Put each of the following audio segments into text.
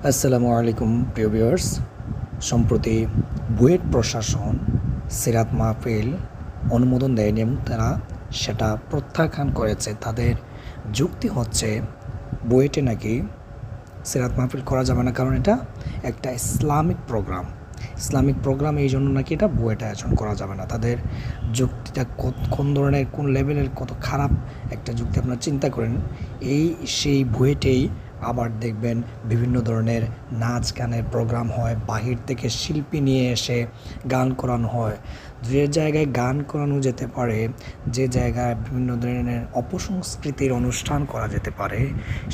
আসসালামু আলাইকুম প্রিয় ভিউয়ার্স। সম্প্রতি বুয়েট প্রশাসন সিরাত মাহফিল অনুমোদন দেয়নি এবং তারা সেটা প্রত্যাখ্যান করেছে। তাদের যুক্তি হচ্ছে বুয়েটে নাকি সিরাত মাহফিল করা যাবে না, কারণ এটা একটা ইসলামিক প্রোগ্রাম এই জন্য নাকি এটা বুয়েটে আয়োজন করা যাবে না। তাদের যুক্তিটা কোন ধরনের, কোন লেভেলের, কত খারাপ একটা যুক্তি আপনারা চিন্তা করেন। সেই বুয়েটেই আবার দেখবেন বিভিন্ন ধরনের নাচ গানের প্রোগ্রাম হয়, বাহির থেকে শিল্পী নিয়ে এসে গান করানো হয়। যে জায়গায় গান করানো যেতে পারে, যে জায়গায় বিভিন্ন ধরনের অপসংস্কৃতির অনুষ্ঠান করা যেতে পারে,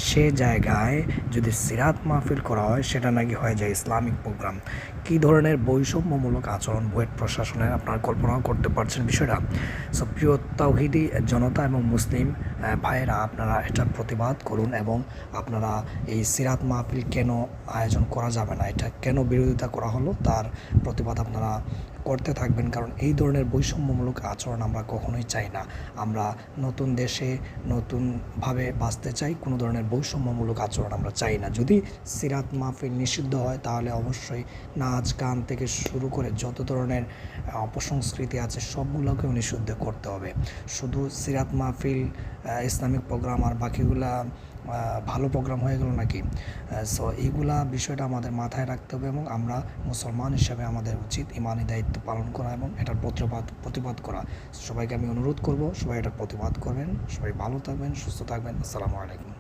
সে জায়গায় যদি সিরাত মাহফিল করা হয় সেটা নাকি হয়ে যায় ইসলামিক প্রোগ্রাম। কী ধরনের বৈষম্যমূলক আচরণ বুয়েট প্রশাসনের, আপনারা কল্পনা করতে পারছেন বিষয়টা। সো প্রিয় তাওহিদি জনতা এবং মুসলিম ভাইয়েরা, আপনারা এটার প্রতিবাদ করুন এবং আপনারা এই সিরাত মাহফিল কেন আয়োজন করা যাবে না, এটা কেন বিরোধিতা করা হলো তার প্রতিবাদ আপনারা করতে থাকবেন, কারণ এই ধরনের বৈষম্যমূলক আচরণ আমরা কখনোই চাই না। আমরা নতুন দেশে নতুনভাবে বাঁচতে চাই, কোনো ধরনের বৈষম্যমূলক আচরণ আমরা চাই না। যদি সিরাত মাহফিল নিষিদ্ধ হয় তাহলে অবশ্যই নাচ গান থেকে শুরু করে যত ধরনের অপসংস্কৃতি আছে সবগুলোকেও নিষিদ্ধ করতে হবে। শুধু সিরাত মাহফিল ইসলামিক প্রোগ্রাম আর বাকিগুলা ভালো প্রোগ্রাম হয়ে গেল নাকি? সো এইগুলা বিষয়টা আমাদের মাথায় রাখতে হবে এবং আমরা মুসলমান হিসাবে আমাদের উচিত ইমানি দায়িত্ব পালন করা এবং এটার প্রতিবাদ করা। সবাইকে আমি অনুরোধ করব, সবাই এটার প্রতিবাদ করবেন। সবাই ভালো থাকবেন, সুস্থ থাকবেন। আসসালামু আলাইকুম।